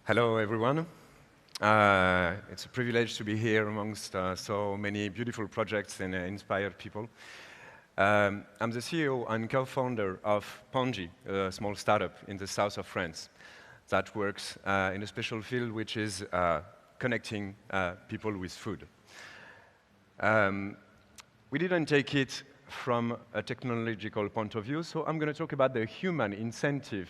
Hello, everyone. It's a privilege to be here amongst so many beautiful projects and inspired people. I'm the CEO and co-founder of Panjee, a small startup in the south of France that works in a special field, which is connecting people with food. We didn't take it from a technological point of view, so I'm going to talk about the human incentive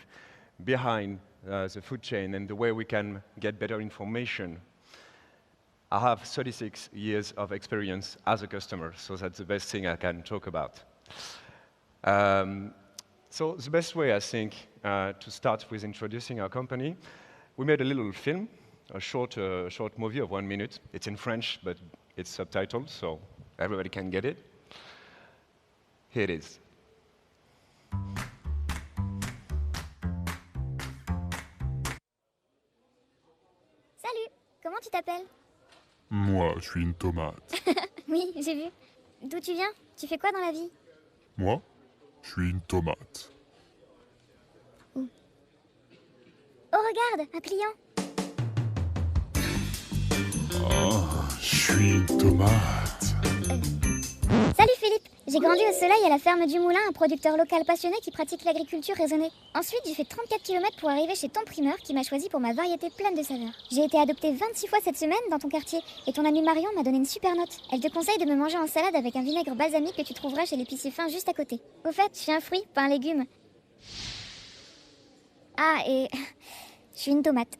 behind the food chain and the way we can get better information. I have 36 years of experience as a customer, so that's the best thing I can talk about. So the best way, I think, to start with introducing our company, we made a little film, a short movie of 1 minute. It's in French, but it's subtitled, so everybody can get it. Here it is. Salut, comment tu t'appelles? Moi, je suis une tomate. Oui, j'ai vu. D'où tu viens? Tu fais quoi dans la vie? Moi, je suis une tomate. Oh, regarde, un client. Ah, je suis une tomate. Salut Philippe, j'ai grandi au soleil à la ferme du Moulin, un producteur local passionné qui pratique l'agriculture raisonnée. Ensuite, j'ai fait 34 km pour arriver chez ton primeur qui m'a choisi pour ma variété pleine de saveurs. J'ai été adoptée 26 fois cette semaine dans ton quartier et ton amie Marion m'a donné une super note. Elle te conseille de me manger en salade avec un vinaigre balsamique que tu trouveras chez l'épicier fin juste à côté. Au fait, je suis un fruit, pas un légume. Ah, et je suis une tomate.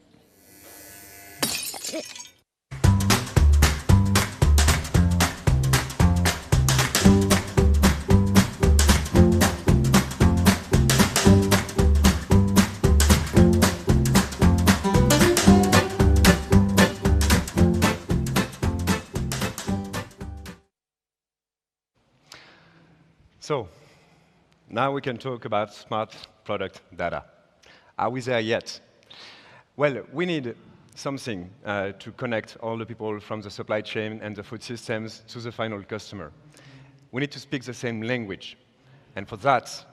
So, now we can talk about smart product data. Are we there yet? Well, we need something to connect all the people from the supply chain and the food systems to the final customer. We need to speak the same language. And for that,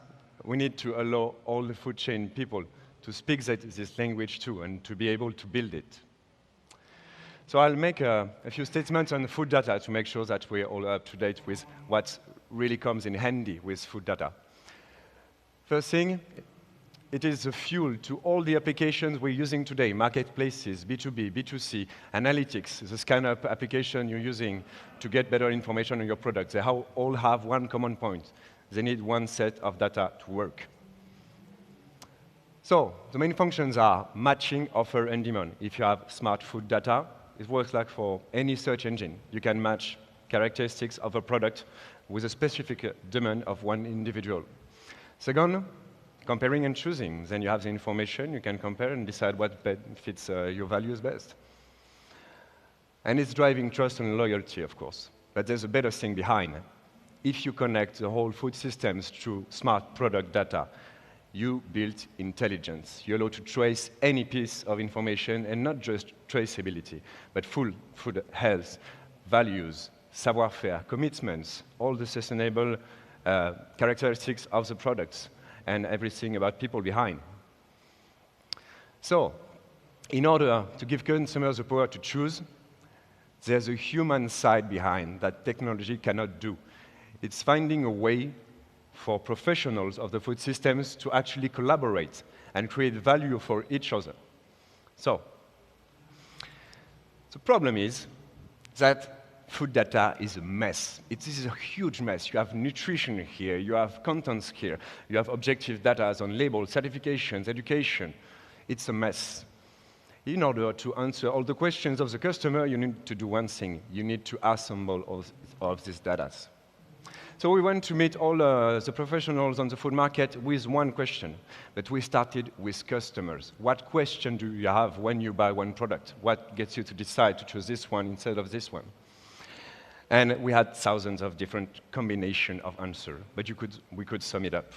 we need to allow all the food chain people to speak this language too and to be able to build it. So I'll make a few statements on food data to make sure that we're all up to date with what really comes in handy with food data. First thing, it is the fuel to all the applications we're using today, marketplaces, B2B, B2C, analytics, the scanner application you're using to get better information on your products. They all have one common point. They need one set of data to work. So the main functions are matching offer and demand. If you have smart food data, it works like for any search engine. You can match characteristics of a product with a specific demand of one individual. Second, comparing and choosing. Then you have the information, you can compare and decide what fits your values best. And it's driving trust and loyalty, of course. But there's a better thing behind. If you connect the whole food systems through smart product data, you build intelligence. You're allowed to trace any piece of information, and not just traceability, but full food health, values, savoir-faire, commitments, all the sustainable characteristics of the products, and everything about people behind. So, in order to give consumers the power to choose, there's a human side behind that technology cannot do. It's finding a way for professionals of the food systems to actually collaborate and create value for each other. So, the problem is that food data is a mess. It is a huge mess. You have nutrition here, you have contents here, you have objective data on labels, certifications, education. It's a mess. In order to answer all the questions of the customer, you need to do one thing. You need to assemble all of these data. So we went to meet all the professionals on the food market with one question, but we started with customers. What question do you have when you buy one product? What gets you to decide to choose this one instead of this one? And we had thousands of different combinations of answers, but we could sum it up.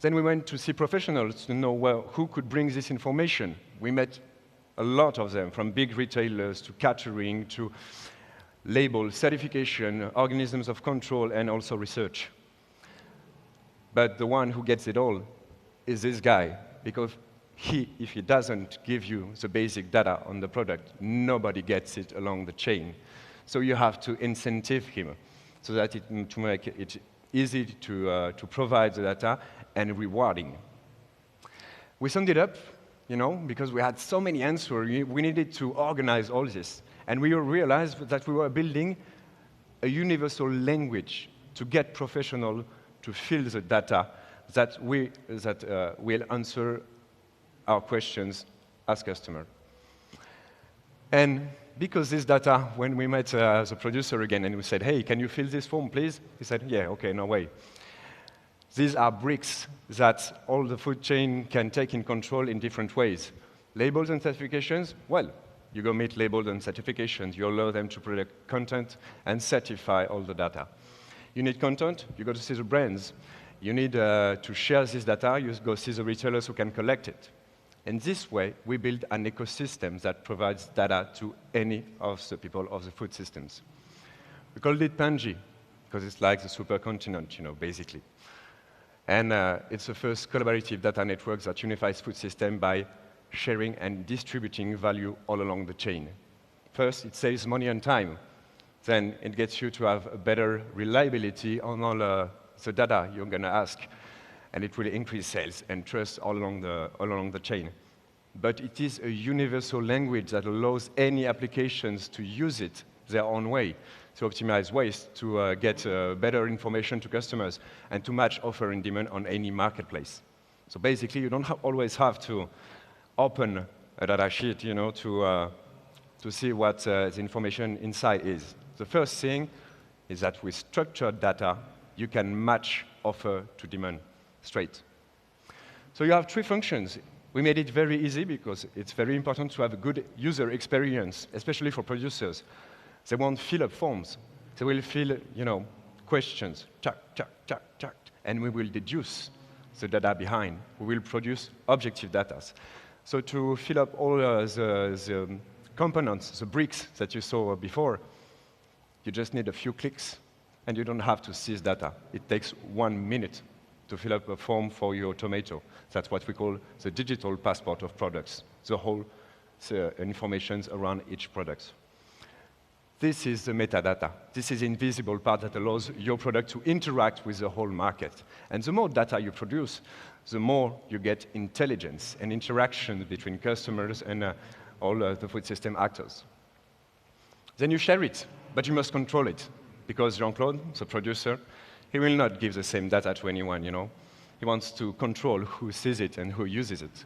Then we went to see professionals to know, well, who could bring this information. We met a lot of them, from big retailers to catering to label, certification, organisms of control, and also research. But the one who gets it all is this guy, because if he doesn't give you the basic data on the product, nobody gets it along the chain. So you have to incentive him so that to make it easy to provide the data and rewarding. We summed it up, because we had so many answers, we needed to organize all this. And we realized that we were building a universal language to get professionals to fill the data that will answer our questions as customers. And because this data, when we met the producer again and we said, hey, can you fill this form, please? He said, yeah, okay, no way. These are bricks that all the food chain can take in control in different ways. Labels and certifications, well, you go meet labels and certifications. You allow them to produce content and certify all the data. You need content, you go to see the brands. You need to share this data, you go see the retailers who can collect it. And this way, we build an ecosystem that provides data to any of the people of the food systems. We called it Panjee, because it's like the supercontinent, basically. And it's the first collaborative data network that unifies food system by sharing and distributing value all along the chain. First, it saves money and time. Then it gets you to have a better reliability on all the data you're going to ask. And it will increase sales and trust all along the chain. But it is a universal language that allows any applications to use it their own way, to optimize waste, to get better information to customers, and to match offer and demand on any marketplace. So basically, you don't always have to open a data sheet, to see what the information inside is. The first thing is that with structured data, you can match offer to demand straight. So you have three functions. We made it very easy because it's very important to have a good user experience, especially for producers. They won't fill up forms. They will fill, questions, check, and we will deduce the data behind. We will produce objective data. So to fill up all the components, the bricks that you saw before, you just need a few clicks, and you don't have to seize data. It takes 1 minute to fill up a form for your tomato. That's what we call the digital passport of products, the whole information around each product. This is the metadata. This is the invisible part that allows your product to interact with the whole market. And the more data you produce, the more you get intelligence and interaction between customers and all the food system actors. Then you share it, but you must control it, because Jean-Claude, the producer, he will not give the same data to anyone, He wants to control who sees it and who uses it.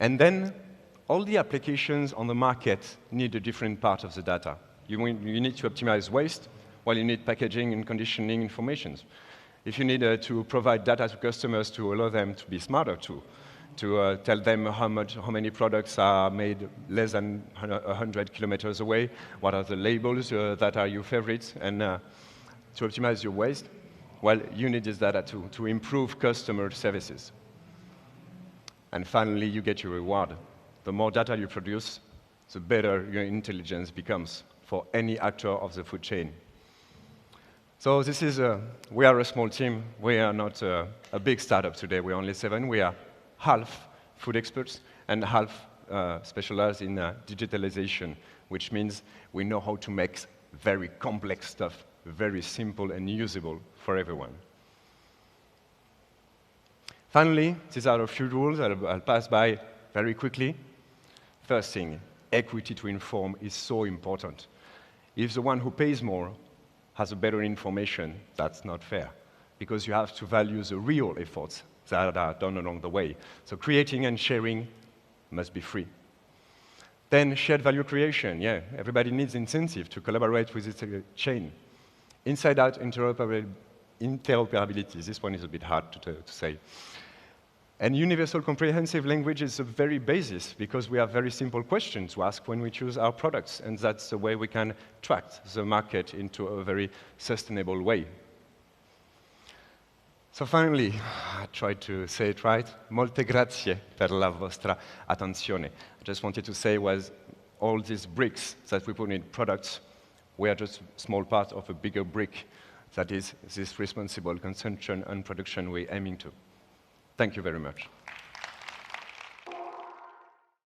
And then all the applications on the market need a different part of the data. You need to optimize waste, while you need packaging and conditioning information. If you need to provide data to customers to allow them to be smarter to tell them how many products are made less than 100 kilometers away, what are the labels that are your favorites, and to optimize your waste, well, you need this data to improve customer services. And finally, you get your reward. The more data you produce, the better your intelligence becomes for any actor of the food chain. So we are a small team. We are not a big startup today. We're only 7. We are half food experts and half specialized in digitalization, which means we know how to make very complex stuff very simple and usable for everyone. Finally, these are a few rules I'll pass by very quickly. First thing, equity to inform is so important. If the one who pays more has a better information, that's not fair, because you have to value the real efforts that are done along the way. So creating and sharing must be free. Then shared value creation, everybody needs incentive to collaborate with its chain. Inside-out interoperability, this one is a bit hard to say. And universal comprehensive language is the very basis, because we have very simple questions to ask when we choose our products, and that's the way we can track the market into a very sustainable way. So finally, I tried to say it right. Molte grazie per la vostra attenzione. I just wanted to say was all these bricks that we put in products, we are just a small part of a bigger brick that is this responsible consumption and production we're aiming to. Thank you very much.